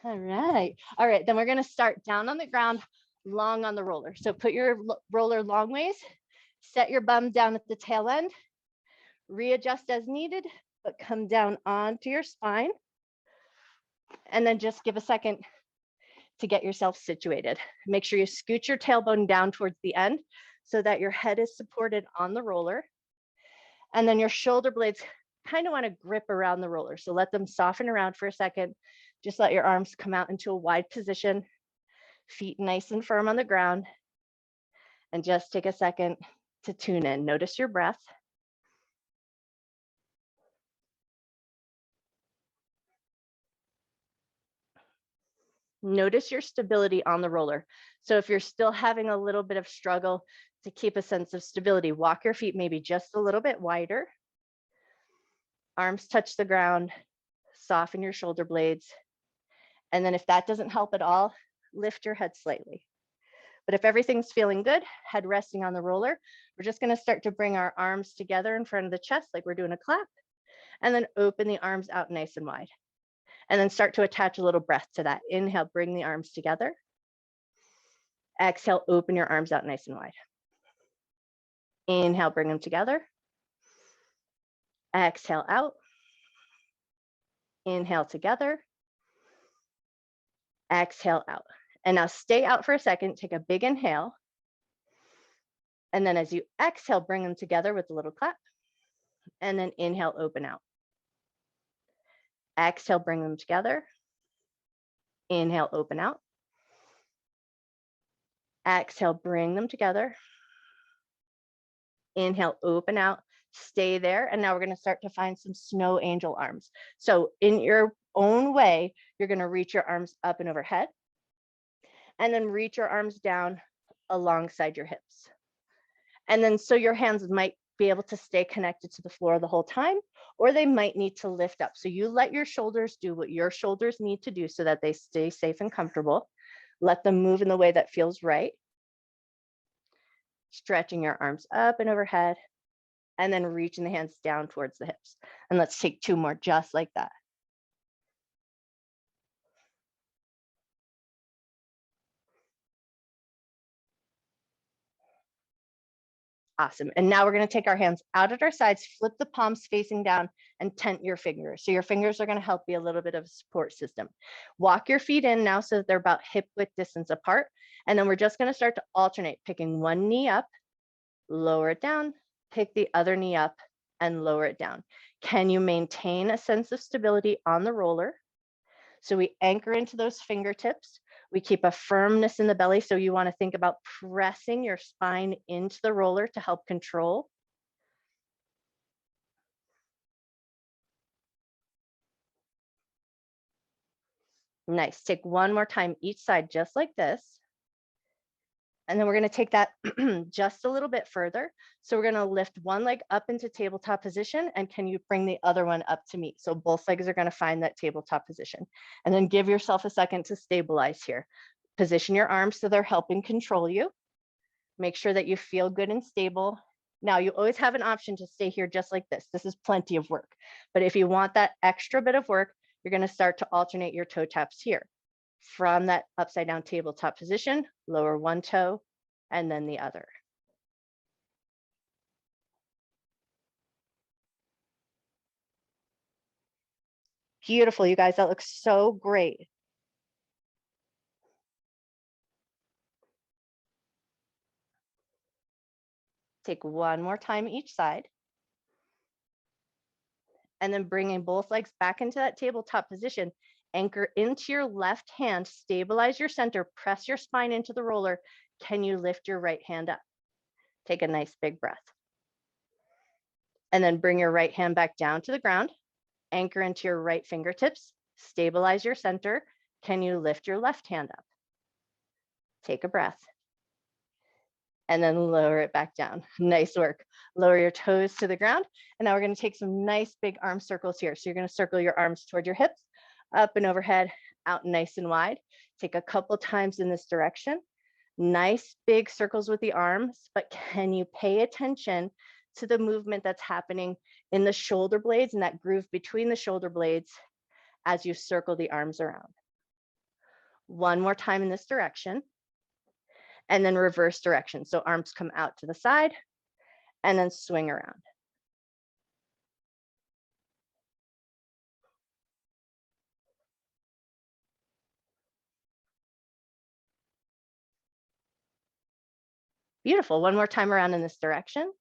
All right. All right. Then we're going to start down on the ground, long on the roller. So put your roller long ways, set your bum down at the tail end, readjust as needed, but come down onto your spine. And then just give a second to get yourself situated. Make sure you scoot your tailbone down towards the end so that your head is supported on the roller. And then your shoulder blades kind of want to grip around the roller. So let them soften around for a second. Just let your arms come out into a wide position, feet nice and firm on the ground. And just take a second to tune in. Notice your breath. Notice your stability on the roller. So if you're still having a little bit of struggle to keep a sense of stability, walk your feet maybe just a little bit wider. Arms touch the ground, soften your shoulder blades. And then if that doesn't help at all, lift your head slightly. But if everything's feeling good, head resting on the roller, we're just going to start to bring our arms together in front of the chest like we're doing a clap, and then open the arms out nice and wide. And then start to attach a little breath to that. Inhale, bring the arms together. Exhale, open your arms out nice and wide. Inhale, bring them together. Exhale out. Inhale together. Exhale out. And now stay out for a second, take a big inhale. And then as you exhale, bring them together with a little clap. And then inhale, open out. Exhale, bring them together. Inhale, open out. Exhale, bring them together. Inhale, open out. Stay there. And now we're going to start to find some snow angel arms. So in your own way, you're going to reach your arms up and overhead. And then reach your arms down alongside your hips. And then so your hands might be able to stay connected to the floor the whole time, or they might need to lift up. So you let your shoulders do what your shoulders need to do so that they stay safe and comfortable. Let them move in the way that feels right. Stretching your arms up and overhead, and then reaching the hands down towards the hips. And let's take 2 more just like that. Awesome. And now we're going to take our hands out at our sides, flip the palms facing down, and tent your fingers. So your fingers are going to help be a little bit of a support system. Walk your feet in now so that they're about hip width distance apart. And then we're just going to start to alternate, picking one knee up, lower it down, pick the other knee up, and lower it down. Can you maintain a sense of stability on the roller? So we anchor into those fingertips. We keep a firmness in the belly. So you want to think about pressing your spine into the roller to help control. Nice. Take one more time each side, just like this. And then we're going to take that just a little bit further. So we're going to lift one leg up into tabletop position. And can you bring the other one up to meet? So both legs are going to find that tabletop position. And then give yourself a second to stabilize here. Position your arms so they're helping control you. Make sure that you feel good and stable. Now, you always have an option to stay here just like this. This is plenty of work. But if you want that extra bit of work, you're going to start to alternate your toe taps here. From that upside down tabletop position, lower one toe and then the other. Beautiful, you guys, that looks so great. Take one more time each side. And then bringing both legs back into that tabletop position. Anchor into your left hand, stabilize your center, press your spine into the roller. Can you lift your right hand up? Take a nice big breath. And then bring your right hand back down to the ground. Anchor into your right fingertips, stabilize your center. Can you lift your left hand up? Take a breath. And then lower it back down. Nice work. Lower your toes to the ground. And now we're going to take some nice big arm circles here. So you're going to circle your arms toward your hips, up and overhead, out nice and wide. Take a couple times in this direction. Nice big circles with the arms, but can you pay attention to the movement that's happening in the shoulder blades and that groove between the shoulder blades as you circle the arms around? One more time in this direction, and then reverse direction. So arms come out to the side and then swing around. Beautiful. One more time around in this direction.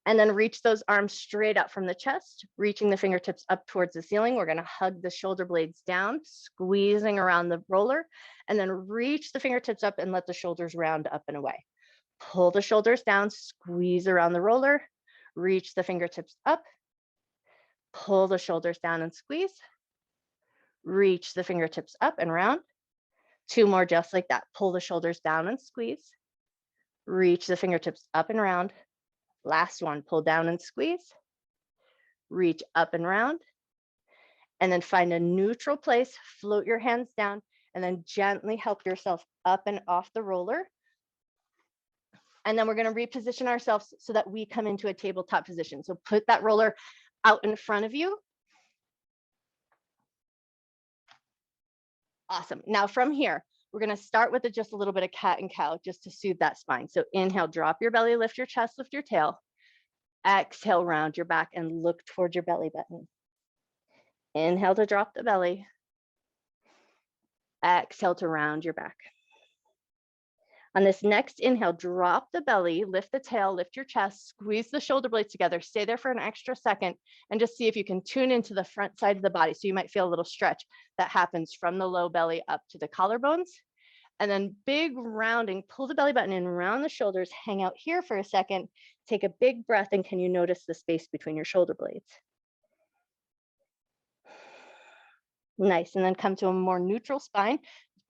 And then reach those arms straight up from the chest, reaching the fingertips up towards the ceiling. We're gonna hug the shoulder blades down, squeezing around the roller, and then reach the fingertips up and let the shoulders round up and away. Pull the shoulders down, squeeze around the roller, reach the fingertips up, pull the shoulders down and squeeze, reach the fingertips up and round. Two more just like that. Pull the shoulders down and squeeze, reach the fingertips up and round. Last one, pull down and squeeze, reach up and round, and then find a neutral place, float your hands down, and then gently help yourself up and off the roller. And then we're gonna reposition ourselves so that we come into a tabletop position. So put that roller out in front of you. Awesome. Now from here, we're gonna start with just a little bit of cat and cow just to soothe that spine. So inhale, drop your belly, lift your chest, lift your tail. Exhale, round your back and look towards your belly button. Inhale to drop the belly. Exhale to round your back. On this next inhale, drop the belly, lift the tail, lift your chest, squeeze the shoulder blades together, stay there for an extra second, and just see if you can tune into the front side of the body. So you might feel a little stretch that happens from the low belly up to the collarbones. And then big rounding, pull the belly button in, round the shoulders, hang out here for a second, take a big breath, and can you notice the space between your shoulder blades? Nice, and then come to a more neutral spine,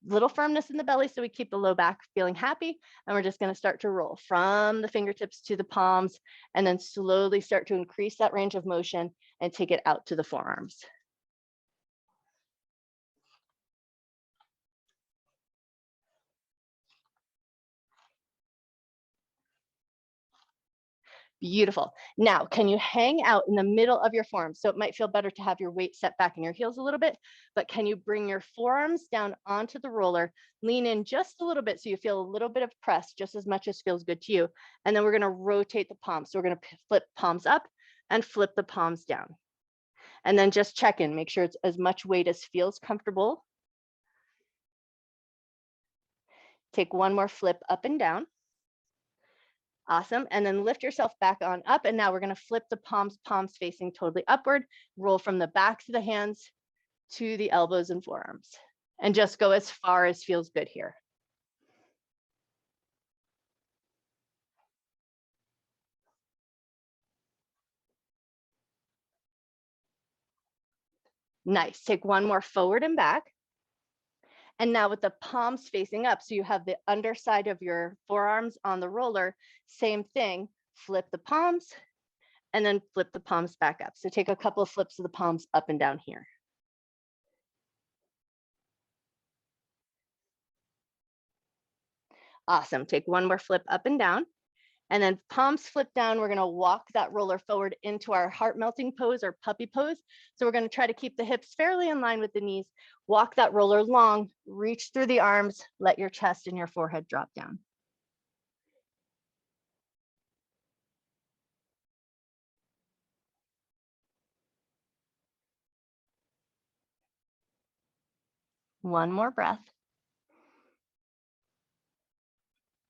little firmness in the belly so we keep the low back feeling happy. And we're just gonna start to roll from the fingertips to the palms and then slowly start to increase that range of motion and take it out to the forearms. Beautiful. Now, can you hang out in the middle of your forearms? So it might feel better to have your weight set back in your heels a little bit, but can you bring your forearms down onto the roller, lean in just a little bit so you feel a little bit of press, just as much as feels good to you. And then we're gonna rotate the palms. So we're gonna flip palms up and flip the palms down. And then just check in, make sure it's as much weight as feels comfortable. Take one more flip up and down. Awesome. And then lift yourself back on up. And now we're going to flip the palms facing totally upward, roll from the backs of the hands to the elbows and forearms, and just go as far as feels good here. Nice. Take one more forward and back. And now with the palms facing up, so you have the underside of your forearms on the roller, same thing, flip the palms and then flip the palms back up. So take a couple of flips of the palms up and down here. Awesome. Take one more flip up and down. And then palms flip down. We're going to walk that roller forward into our heart melting pose or puppy pose. So we're going to try to keep the hips fairly in line with the knees. Walk that roller long, reach through the arms, let your chest and your forehead drop down. One more breath.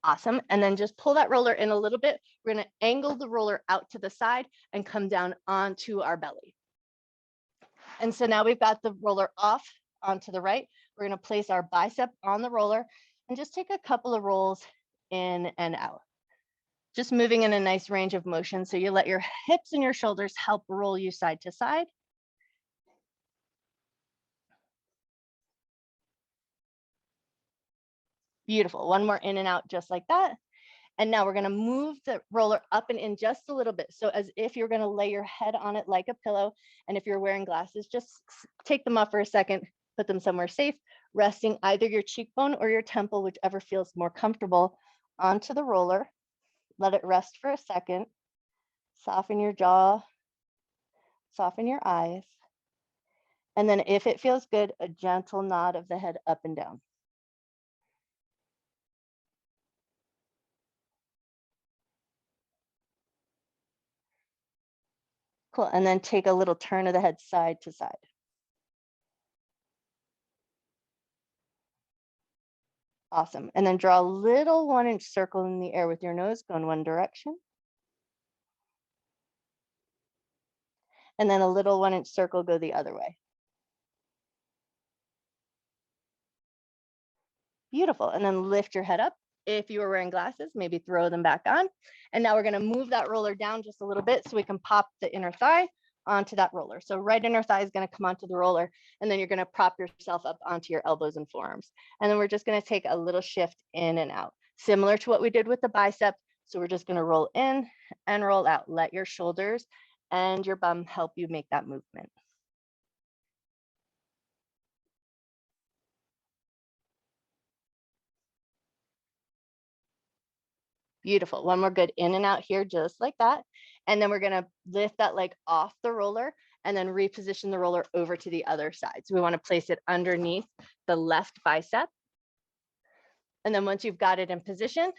Awesome. And then just pull that roller in a little bit. We're going to angle the roller out to the side and come down onto our belly. And so now we've got the roller off onto the right. We're going to place our bicep on the roller and just take a couple of rolls in and out. Just moving in a nice range of motion. So you let your hips and your shoulders help roll you side to side. Beautiful. One more in and out just like that. And now we're going to move the roller up and in just a little bit. So as if you're going to lay your head on it like a pillow. And if you're wearing glasses, just take them off for a second, put them somewhere safe, resting either your cheekbone or your temple, whichever feels more comfortable, onto the roller. Let it rest for a second. Soften your jaw, soften your eyes. And then if it feels good, a gentle nod of the head up and down. Cool. And then take a little turn of the head side to side. Awesome. And then draw a little 1-inch circle in the air with your nose, go in one direction. And then a little 1-inch circle, go the other way. Beautiful. And then lift your head up. If you were wearing glasses, maybe throw them back on. And now we're going to move that roller down just a little bit so we can pop the inner thigh onto that roller. So right inner thigh is going to come onto the roller, and then you're going to prop yourself up onto your elbows and forearms. And then we're just going to take a little shift in and out, similar to what we did with the bicep. So we're just going to roll in and roll out. Let your shoulders and your bum help you make that movement. Beautiful. One more good in and out here, just like that. And then we're going to lift that leg off the roller and then reposition the roller over to the other side. So we want to place it underneath the left bicep. And then once you've got it in position,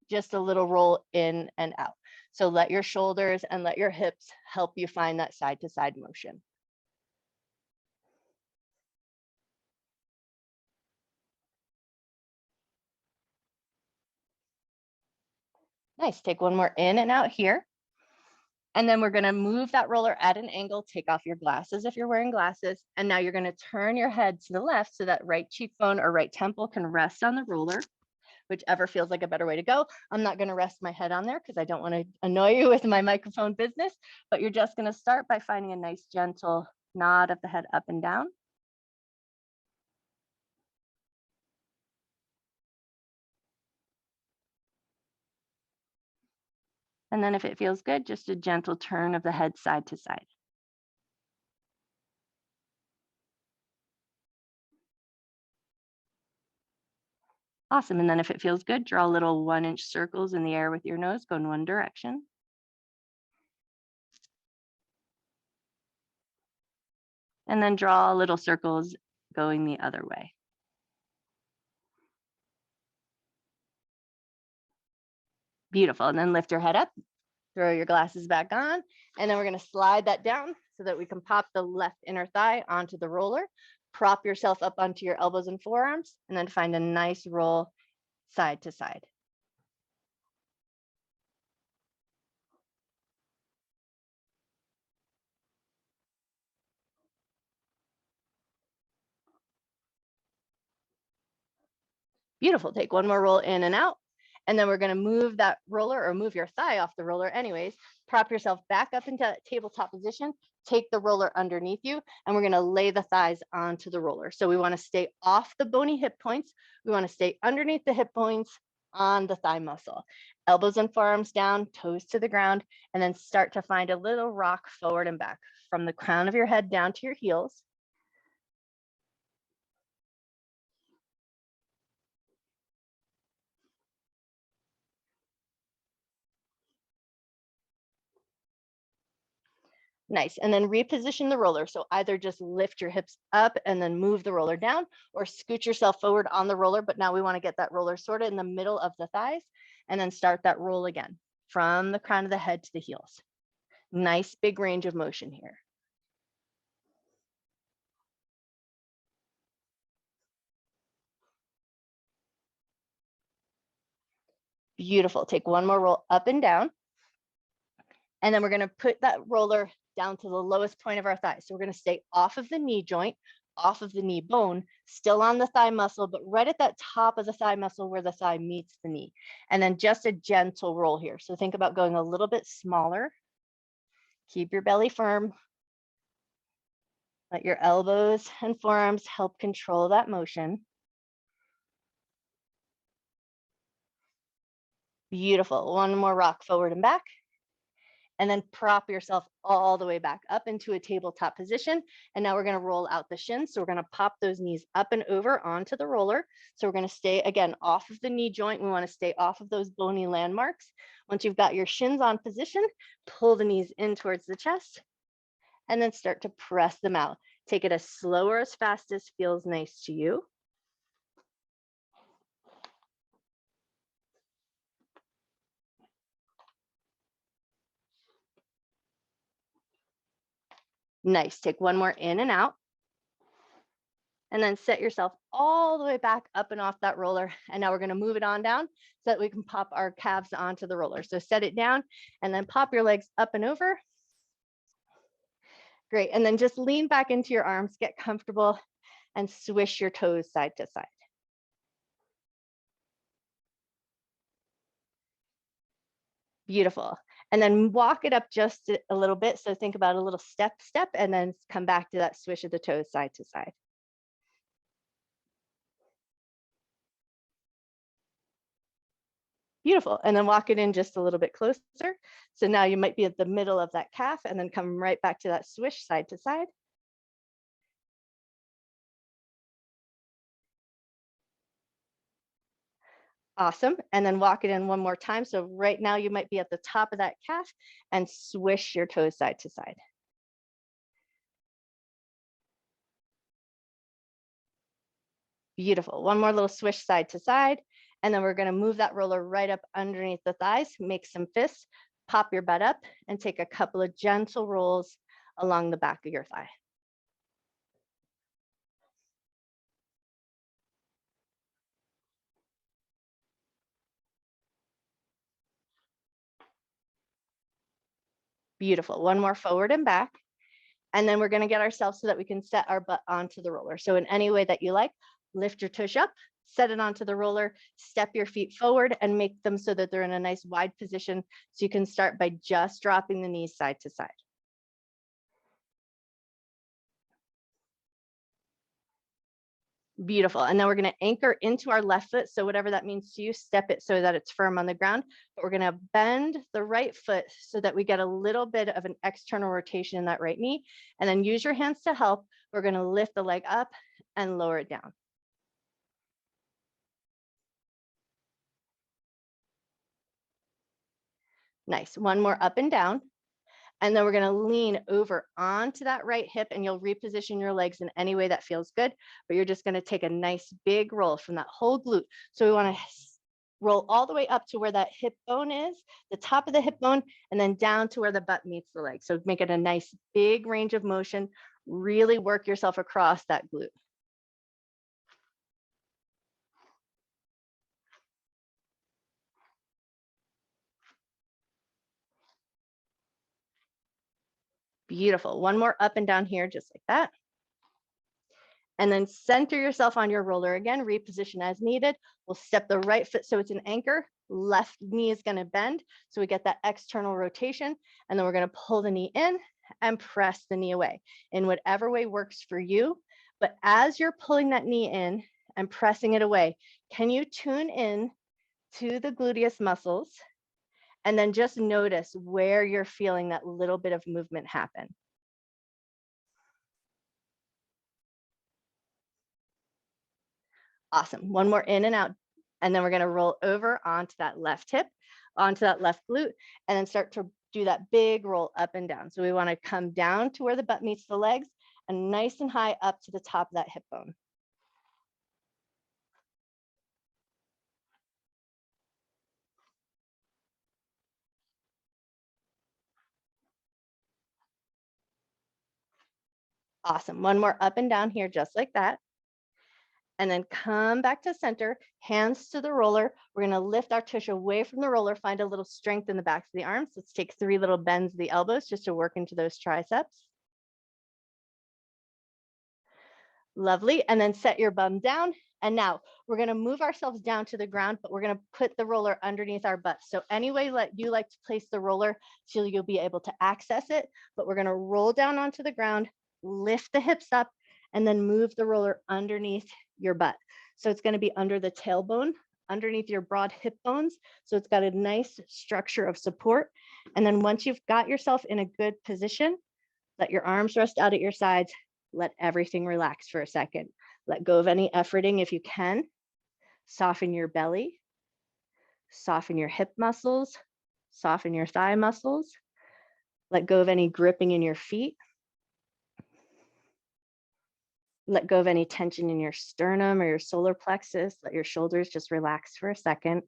just a little roll in and out. So let your shoulders and let your hips help you find that side to side motion. Nice. Take one more in and out here. And then we're going to move that roller at an angle, take off your glasses if you're wearing glasses. And now you're going to turn your head to the left so that right cheekbone or right temple can rest on the roller, whichever feels like a better way to go. I'm not going to rest my head on there because I don't want to annoy you with my microphone business, but you're just going to start by finding a nice gentle nod of the head up and down. And then if it feels good, just a gentle turn of the head side to side. Awesome. And then if it feels good, draw little 1-inch circles in the air with your nose, go in one direction. And then draw little circles going the other way. Beautiful. And then lift your head up, throw your glasses back on, and then we're going to slide that down so that we can pop the left inner thigh onto the roller, prop yourself up onto your elbows and forearms, and then find a nice roll side to side. Beautiful. Take one more roll in and out. And then we're going to move that roller, or move your thigh off the roller anyways. Prop yourself back up into tabletop position. Take the roller underneath you, and we're going to lay the thighs onto the roller. So we want to stay off the bony hip points. We want to stay underneath the hip points on the thigh muscle. Elbows and forearms down, toes to the ground, and then start to find a little rock forward and back from the crown of your head down to your heels. Nice. And then reposition the roller. So either just lift your hips up and then move the roller down, or scoot yourself forward on the roller. But now we want to get that roller sort of in the middle of the thighs, and then start that roll again from the crown of the head to the heels. Nice big range of motion here. Beautiful. Take one more roll up and down. And then we're going to put that roller down to the lowest point of our thigh. So we're going to stay off of the knee joint, off of the knee bone, still on the thigh muscle, but right at that top of the thigh muscle where the thigh meets the knee. And then just a gentle roll here. So think about going a little bit smaller. Keep your belly firm. Let your elbows and forearms help control that motion. Beautiful. One more rock forward and back. And then prop yourself all the way back up into a tabletop position. And now we're going to roll out the shins. So we're going to pop those knees up and over onto the roller. So we're going to stay, again, off of the knee joint. We want to stay off of those bony landmarks. Once you've got your shins on position, pull the knees in towards the chest, and then start to press them out. Take it as slow or as fast as feels nice to you. Nice. Take one more in and out. And then set yourself all the way back up and off that roller. And now we're going to move it on down so that we can pop our calves onto the roller. So set it down and then pop your legs up and over. Great. And then just lean back into your arms, get comfortable, and swish your toes side to side. Beautiful. And then walk it up just a little bit. So think about a little step, and then come back to that swish of the toes side to side. Beautiful. And then walk it in just a little bit closer. So now you might be at the middle of that calf and then come right back to that swish side to side. Awesome. And then walk it in one more time. So right now you might be at the top of that calf and swish your toes side to side. Beautiful. One more little swish side to side. And then we're going to move that roller right up underneath the thighs, make some fists, pop your butt up, and take a couple of gentle rolls along the back of your thigh. Beautiful. One more forward and back. And then we're going to get ourselves so that we can set our butt onto the roller. So in any way that you like, lift your tush up, set it onto the roller, step your feet forward and make them so that they're in a nice wide position. So you can start by just dropping the knees side to side. Beautiful. And then we're going to anchor into our left foot. So whatever that means to you, step it so that it's firm on the ground. But we're going to bend the right foot so that we get a little bit of an external rotation in that right knee. And then use your hands to help. We're going to lift the leg up and lower it down. Nice. One more up and down. And then we're going to lean over onto that right hip and you'll reposition your legs in any way that feels good, but you're just going to take a nice big roll from that whole glute. So we want to roll all the way up to where that hip bone is, the top of the hip bone, and then down to where the butt meets the leg. So make it a nice big range of motion. Really work yourself across that glute. Beautiful. One more up and down here, just like that. And then center yourself on your roller again, reposition as needed. We'll step the right foot so it's an anchor. Left knee is going to bend. So we get that external rotation. And then we're going to pull the knee in and press the knee away in whatever way works for you. But as you're pulling that knee in and pressing it away, can you tune in to the gluteus muscles and then just notice where you're feeling that little bit of movement happen? Awesome. One more in and out. And then we're going to roll over onto that left hip, onto that left glute, and then start to do that big roll up and down. So we want to come down to where the butt meets the legs and nice and high up to the top of that hip bone. Awesome. One more up and down here, just like that. And then come back to center, hands to the roller. We're going to lift our tush away from the roller, find a little strength in the backs of the arms. Let's take 3 little bends of the elbows just to work into those triceps. Lovely. And then set your bum down. And now we're going to move ourselves down to the ground, but we're going to put the roller underneath our butt. So any way you like to place the roller, so you'll be able to access it, but we're going to roll down onto the ground, lift the hips up, and then move the roller underneath your butt. So it's going to be under the tailbone, underneath your broad hip bones. So it's got a nice structure of support. And then once you've got yourself in a good position, let your arms rest out at your sides. Let everything relax for a second. Let go of any efforting if you can. Soften your belly. Soften your hip muscles. Soften your thigh muscles. Let go of any gripping in your feet. Let go of any tension in your sternum or your solar plexus. Let your shoulders just relax for a second.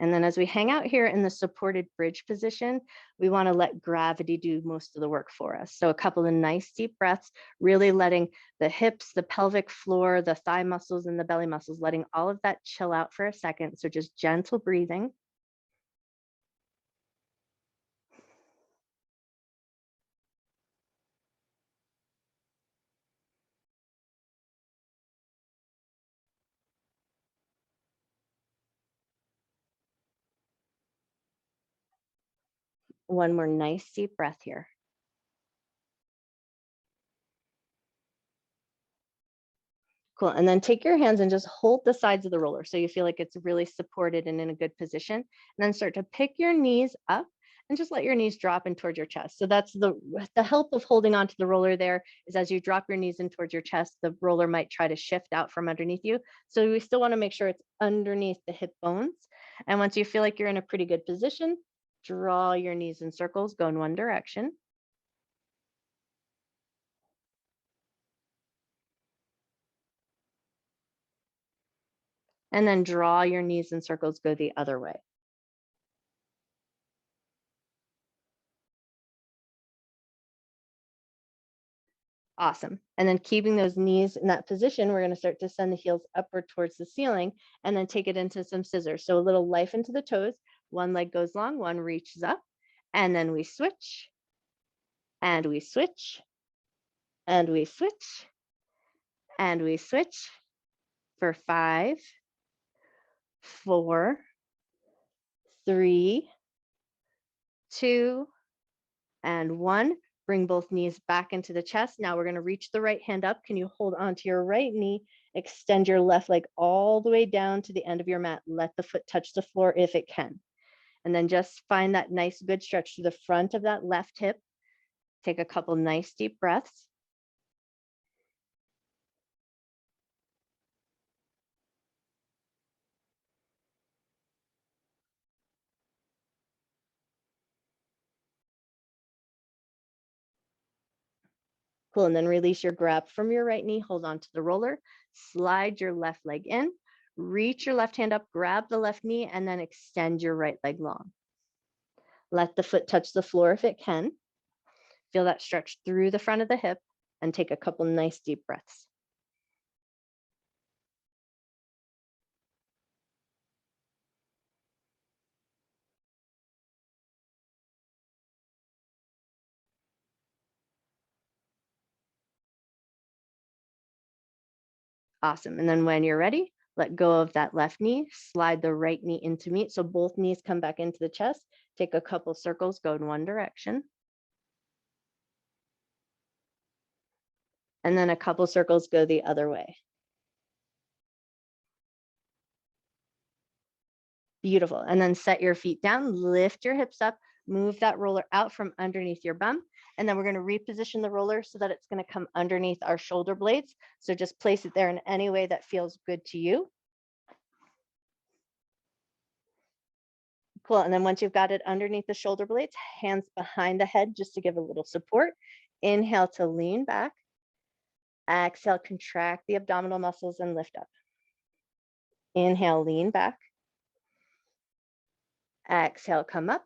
And then as we hang out here in the supported bridge position, we want to let gravity do most of the work for us. So a couple of nice deep breaths, really letting the hips, the pelvic floor, the thigh muscles, and the belly muscles, letting all of that chill out for a second. So just gentle breathing. One more nice deep breath here. Cool. And then take your hands and just hold the sides of the roller so you feel like it's really supported and in a good position. And then start to pick your knees up and just let your knees drop in towards your chest. So that's the help of holding onto the roller there is as you drop your knees in towards your chest, the roller might try to shift out from underneath you. So we still want to make sure it's underneath the hip bones. And once you feel like you're in a pretty good position, draw your knees in circles, go in one direction. And then draw your knees in circles, go the other way. Awesome. And then keeping those knees in that position, we're going to start to send the heels upward towards the ceiling and then take it into some scissors. So a little life into the toes. One leg goes long, one reaches up, and then we switch, and we switch, and we switch, and we switch for 5, 4, 3, 2, and 1. Bring both knees back into the chest. Now we're going to reach the right hand up. Can you hold onto your right knee? Extend your left leg all the way down to the end of your mat. Let the foot touch the floor if it can. And then just find that nice good stretch to the front of that left hip. Take a couple nice deep breaths. Cool, and then release your grab from your right knee, hold on to the roller, slide your left leg in, reach your left hand up, grab the left knee, and then extend your right leg long. Let the foot touch the floor if it can. Feel that stretch through the front of the hip and take a couple nice deep breaths. Awesome. And then when you're ready, let go of that left knee, slide the right knee into meet. So both knees come back into the chest. Take a couple circles, go in one direction. And then a couple circles go the other way. Beautiful. And then set your feet down, lift your hips up, move that roller out from underneath your bum. And then we're going to reposition the roller so that it's going to come underneath our shoulder blades. So just place it there in any way that feels good to you. Cool. And then once you've got it underneath the shoulder blades, hands behind the head just to give a little support. Inhale to lean back. Exhale, contract the abdominal muscles and lift up. Inhale, lean back. Exhale, come up.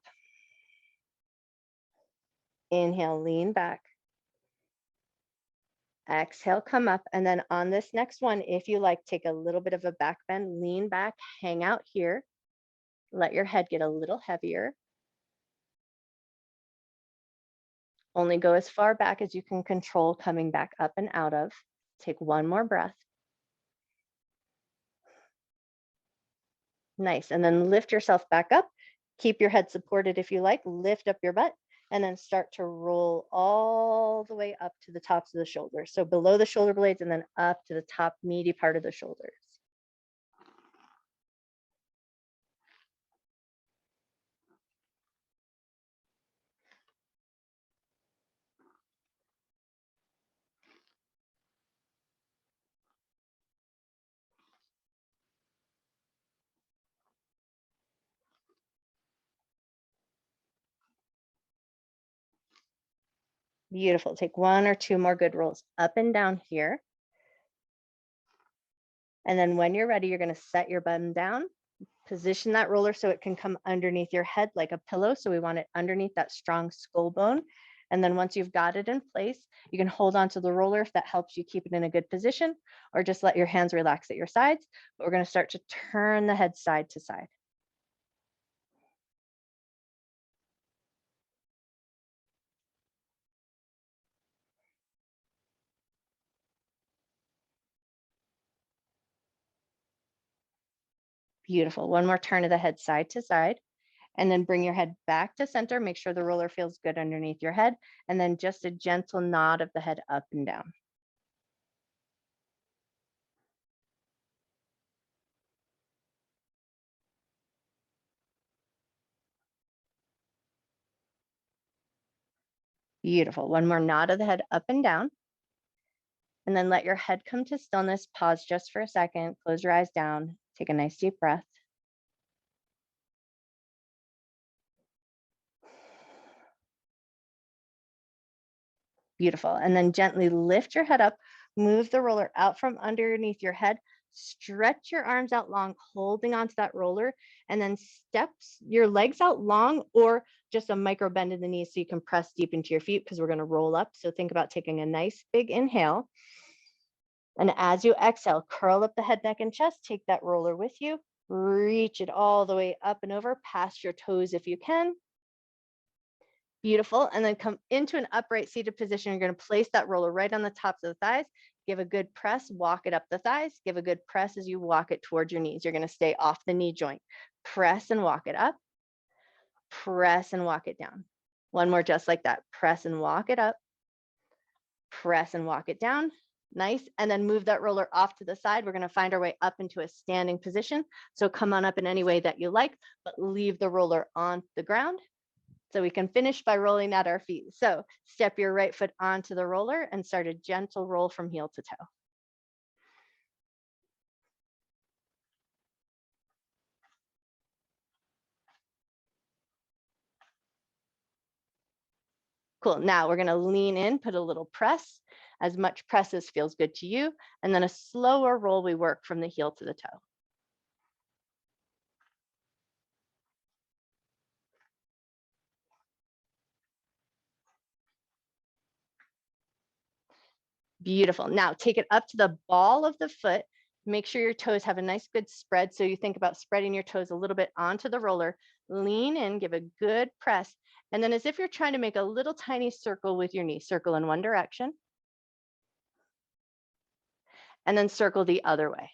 Inhale, lean back. Exhale, come up. And then on this next one, if you like, take a little bit of a back bend, lean back, hang out here. Let your head get a little heavier. Only go as far back as you can control coming back up and out of. Take one more breath. Nice. And then lift yourself back up. Keep your head supported if you like. Lift up your butt and then start to roll all the way up to the tops of the shoulders. So below the shoulder blades and then up to the top meaty part of the shoulders. Beautiful. Take 1 or 2 more good rolls up and down here. And then when you're ready, you're going to set your bum down, position that roller so it can come underneath your head like a pillow. So we want it underneath that strong skull bone. And then once you've got it in place, you can hold on to the roller if that helps you keep it in a good position, or just let your hands relax at your sides. But we're going to start to turn the head side to side. Beautiful. One more turn of the head side to side. And then bring your head back to center. Make sure the roller feels good underneath your head. And then just a gentle nod of the head up and down. Beautiful. One more nod of the head up and down. And then let your head come to stillness. Pause just for a second. Close your eyes down. Take a nice deep breath. Beautiful. And then gently lift your head up. Move the roller out from underneath your head. Stretch your arms out long, holding onto that roller. And then steps your legs out long, or just a micro bend in the knees so you can press deep into your feet, because we're going to roll up. So think about taking a nice big inhale. And as you exhale, curl up the head, neck, and chest. Take that roller with you. Reach it all the way up and over, past your toes if you can. Beautiful. And then come into an upright seated position. You're going to place that roller right on the tops of the thighs. Give a good press, walk it up the thighs. Give a good press as you walk it towards your knees. You're going to stay off the knee joint. Press and walk it up. Press and walk it down. One more just like that. Press and walk it up. Press and walk it down. Nice. And then move that roller off to the side. We're going to find our way up into a standing position. So come on up in any way that you like, but leave the roller on the ground. So we can finish by rolling at our feet. So step your right foot onto the roller and start a gentle roll from heel to toe. Cool. Now we're going to lean in, put a little press, as much press as feels good to you, and then a slower roll. We work from the heel to the toe. Beautiful. Now take it up to the ball of the foot. Make sure your toes have a nice good spread. So you think about spreading your toes a little bit onto the roller. Lean in, give a good press. And then as if you're trying to make a little tiny circle with your knee, circle in one direction. And then circle the other way.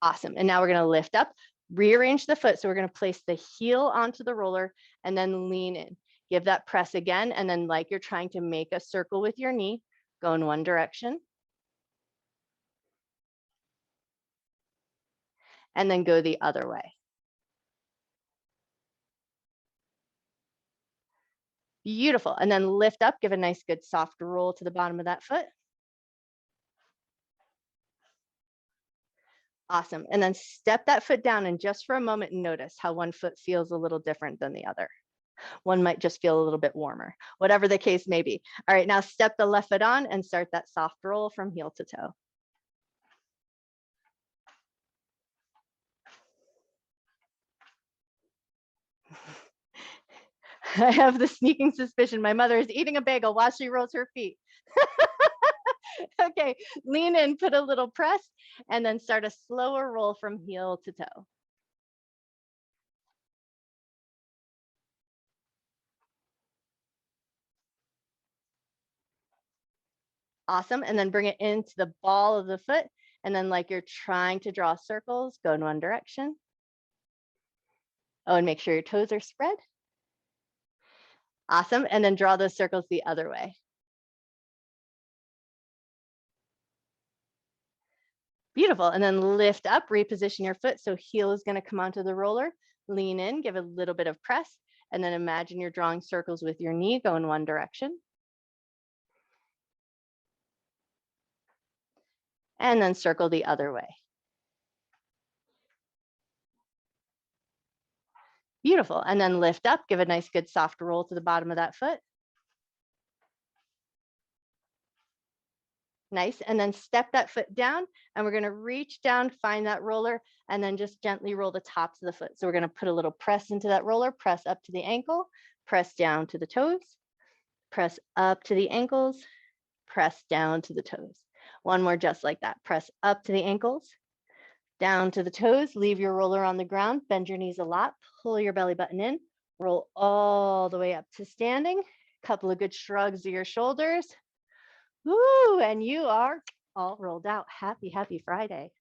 Awesome. And now we're going to lift up, rearrange the foot. So we're going to place the heel onto the roller and then lean in. Give that press again. And then like you're trying to make a circle with your knee, go in one direction. And then go the other way. Beautiful. And then lift up, give a nice good soft roll to the bottom of that foot. Awesome. And then step that foot down, and just for a moment, notice how one foot feels a little different than the other. One might just feel a little bit warmer, whatever the case may be. All right, now step the left foot on and start that soft roll from heel to toe. I have the sneaking suspicion my mother is eating a bagel while she rolls her feet. Okay, lean in, put a little press, and then start a slower roll from heel to toe. Awesome. And then bring it into the ball of the foot. And then like you're trying to draw circles, go in one direction. Oh, and make sure your toes are spread. Awesome. And then draw those circles the other way. Beautiful. And then lift up, reposition your foot. So heel is going to come onto the roller. Lean in, give a little bit of press. And then imagine you're drawing circles with your knee, go in one direction. And then circle the other way. Beautiful. And then lift up, give a nice good soft roll to the bottom of that foot. Nice. And then step that foot down, and we're going to reach down, find that roller, and then just gently roll the tops of the foot. So we're going to put a little press into that roller, press up to the ankle, press down to the toes, press up to the ankles, press down to the toes. One more just like that. Press up to the ankles, down to the toes, leave your roller on the ground, bend your knees a lot, pull your belly button in, roll all the way up to standing. Couple of good shrugs of your shoulders. Woo, and you are all rolled out. Happy, happy Friday.